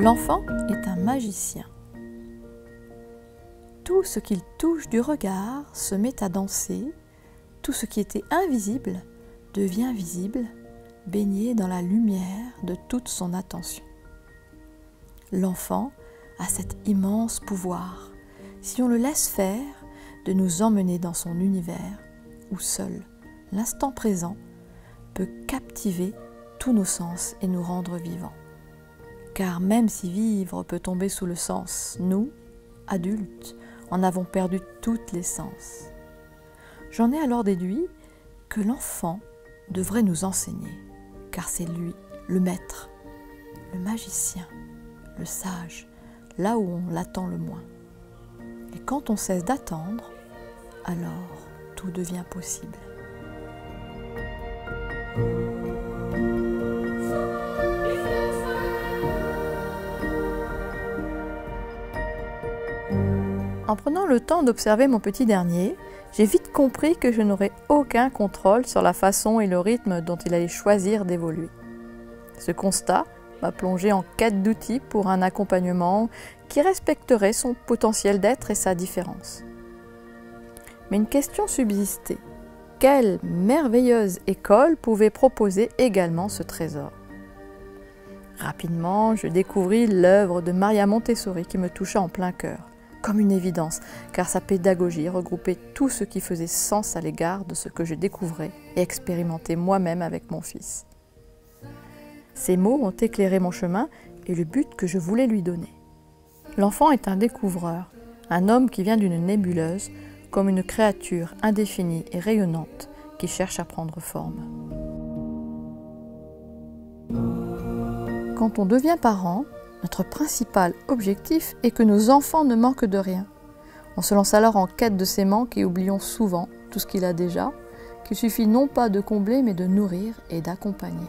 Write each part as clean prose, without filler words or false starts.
L'enfant est un magicien. Tout ce qu'il touche du regard se met à danser, tout ce qui était invisible devient visible, baigné dans la lumière de toute son attention. L'enfant a cet immense pouvoir, si on le laisse faire, de nous emmener dans son univers où seul l'instant présent peut captiver tous nos sens et nous rendre vivants. Car même si vivre peut tomber sous le sens, nous, adultes, en avons perdu toutes les sens. J'en ai alors déduit que l'enfant devrait nous enseigner, car c'est lui, le maître, le magicien, le sage, là où on l'attend le moins. Et quand on cesse d'attendre, alors tout devient possible. En prenant le temps d'observer mon petit dernier, j'ai vite compris que je n'aurais aucun contrôle sur la façon et le rythme dont il allait choisir d'évoluer. Ce constat m'a plongé en quête d'outils pour un accompagnement qui respecterait son potentiel d'être et sa différence. Mais une question subsistait. Quelle merveilleuse école pouvait proposer également ce trésor? Rapidement, je découvris l'œuvre de Maria Montessori qui me toucha en plein cœur, comme une évidence, car sa pédagogie regroupait tout ce qui faisait sens à l'égard de ce que je découvrais et expérimentais moi-même avec mon fils. Ces mots ont éclairé mon chemin et le but que je voulais lui donner. L'enfant est un découvreur, un homme qui vient d'une nébuleuse, comme une créature indéfinie et rayonnante qui cherche à prendre forme. Quand on devient parent, notre principal objectif est que nos enfants ne manquent de rien. On se lance alors en quête de ces manques et oublions souvent tout ce qu'il a déjà, qu'il suffit non pas de combler mais de nourrir et d'accompagner.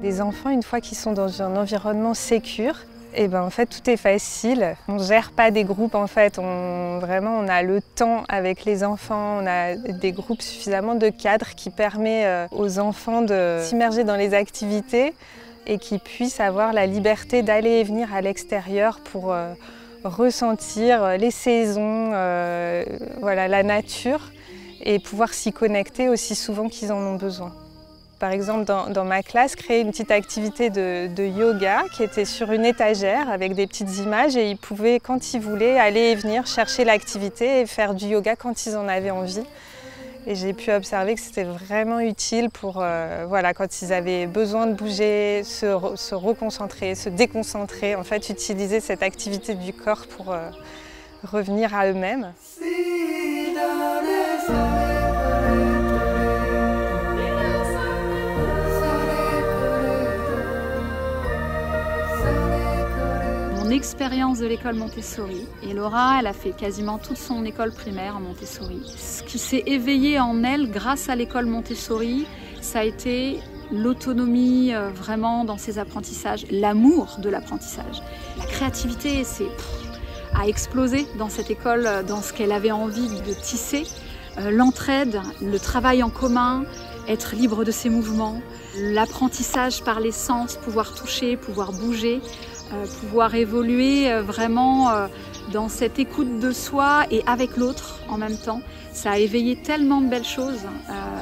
Les enfants, une fois qu'ils sont dans un environnement sécure, en fait tout est facile. On ne gère pas des groupes en fait, on a le temps avec les enfants, on a des groupes suffisamment de cadres qui permettent aux enfants de s'immerger dans les activités et qui puissent avoir la liberté d'aller et venir à l'extérieur pour ressentir les saisons, la nature et pouvoir s'y connecter aussi souvent qu'ils en ont besoin. Par exemple, dans ma classe, créer une petite activité de yoga qui était sur une étagère avec des petites images et ils pouvaient, quand ils voulaient, aller et venir chercher l'activité et faire du yoga quand ils en avaient envie. Et j'ai pu observer que c'était vraiment utile pour, quand ils avaient besoin de bouger, se reconcentrer, se déconcentrer, en fait, utiliser cette activité du corps pour revenir à eux-mêmes. Mon expérience de l'école Montessori, et Laura, elle a fait quasiment toute son école primaire en Montessori. Ce qui s'est éveillé en elle grâce à l'école Montessori, ça a été l'autonomie vraiment dans ses apprentissages, l'amour de l'apprentissage. La créativité a explosé dans cette école, dans ce qu'elle avait envie de tisser. L'entraide, le travail en commun, être libre de ses mouvements, l'apprentissage par les sens, pouvoir toucher, pouvoir bouger, pouvoir évoluer vraiment dans cette écoute de soi et avec l'autre en même temps. Ça a éveillé tellement de belles choses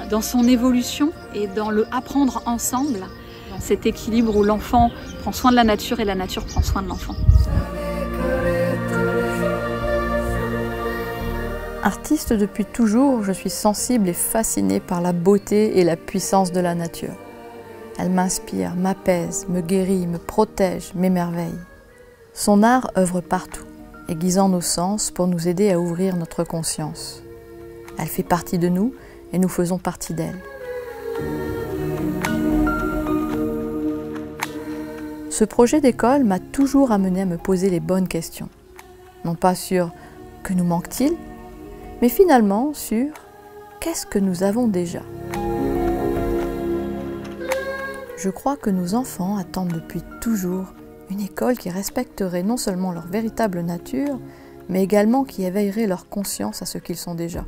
dans son évolution et dans le apprendre ensemble, dans cet équilibre où l'enfant prend soin de la nature et la nature prend soin de l'enfant. Artiste depuis toujours, je suis sensible et fascinée par la beauté et la puissance de la nature. Elle m'inspire, m'apaise, me guérit, me protège, m'émerveille. Son art œuvre partout, aiguisant nos sens pour nous aider à ouvrir notre conscience. Elle fait partie de nous et nous faisons partie d'elle. Ce projet d'école m'a toujours amené à me poser les bonnes questions. Non pas sur « que nous manque-t-il ?», mais finalement sur « qu'est-ce que nous avons déjà ?» Je crois que nos enfants attendent depuis toujours une école qui respecterait non seulement leur véritable nature, mais également qui éveillerait leur conscience à ce qu'ils sont déjà.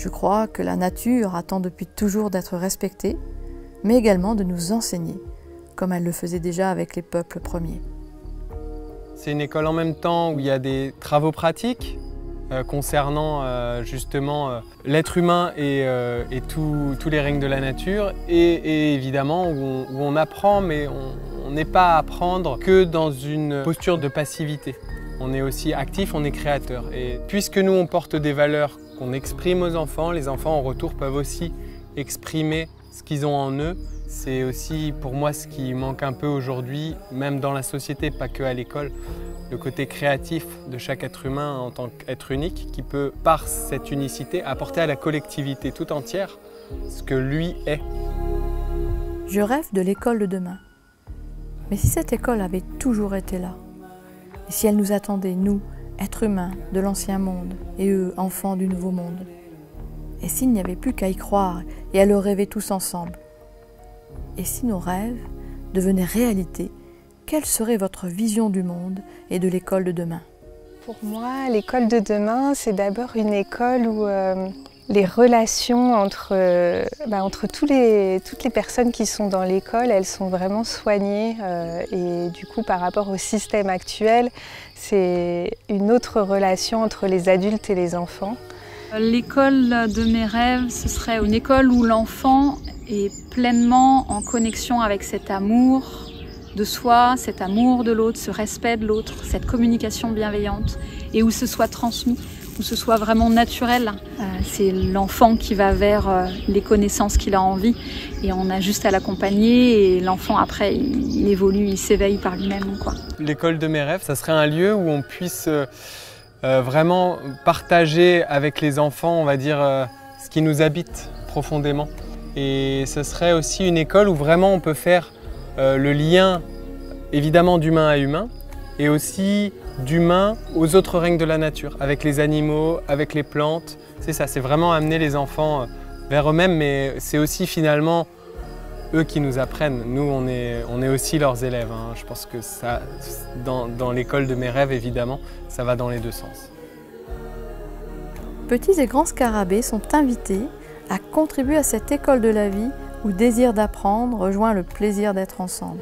Je crois que la nature attend depuis toujours d'être respectée, mais également de nous enseigner, comme elle le faisait déjà avec les peuples premiers. C'est une école en même temps où il y a des travaux pratiques concernant justement l'être humain et tous les règnes de la nature, et évidemment où on apprend, mais on n'est pas à apprendre que dans une posture de passivité. On est aussi actif, on est créateur. Et puisque nous on porte des valeurs qu'on exprime aux enfants, les enfants en retour peuvent aussi exprimer ce qu'ils ont en eux. C'est aussi pour moi ce qui manque un peu aujourd'hui, même dans la société, pas que à l'école, le côté créatif de chaque être humain en tant qu'être unique qui peut, par cette unicité, apporter à la collectivité tout entière ce que lui est. Je rêve de l'école de demain. Mais si cette école avait toujours été là, et si elle nous attendait, nous, êtres humains de l'ancien monde, et eux, enfants du nouveau monde, et s'il n'y avait plus qu'à y croire et à le rêver tous ensemble, et si nos rêves devenaient réalité, quelle serait votre vision du monde et de l'école de demain? Pour moi, l'école de demain, c'est d'abord une école où les relations entre toutes les personnes qui sont dans l'école, elles sont vraiment soignées. Et du coup, par rapport au système actuel, c'est une autre relation entre les adultes et les enfants. L'école de mes rêves, ce serait une école où l'enfant est pleinement en connexion avec cet amour de soi, cet amour de l'autre, ce respect de l'autre, cette communication bienveillante, et où ce soit transmis, où ce soit vraiment naturel. C'est l'enfant qui va vers les connaissances qu'il a envie, et on a juste à l'accompagner, et l'enfant après il évolue, il s'éveille par lui-même, quoi. L'école de mes rêves, ça serait un lieu où on puisse vraiment partager avec les enfants, on va dire, ce qui nous habite profondément. Et ce serait aussi une école où vraiment on peut faire le lien évidemment d'humain à humain et aussi d'humain aux autres règnes de la nature, avec les animaux, avec les plantes. C'est ça, c'est vraiment amener les enfants vers eux-mêmes, mais c'est aussi finalement eux qui nous apprennent. Nous, on est aussi leurs élèves, hein. Je pense que ça, dans l'école de mes rêves, évidemment, ça va dans les deux sens. Petits et grands scarabées sont invités à contribuer à cette école de la vie où désir d'apprendre rejoint le plaisir d'être ensemble.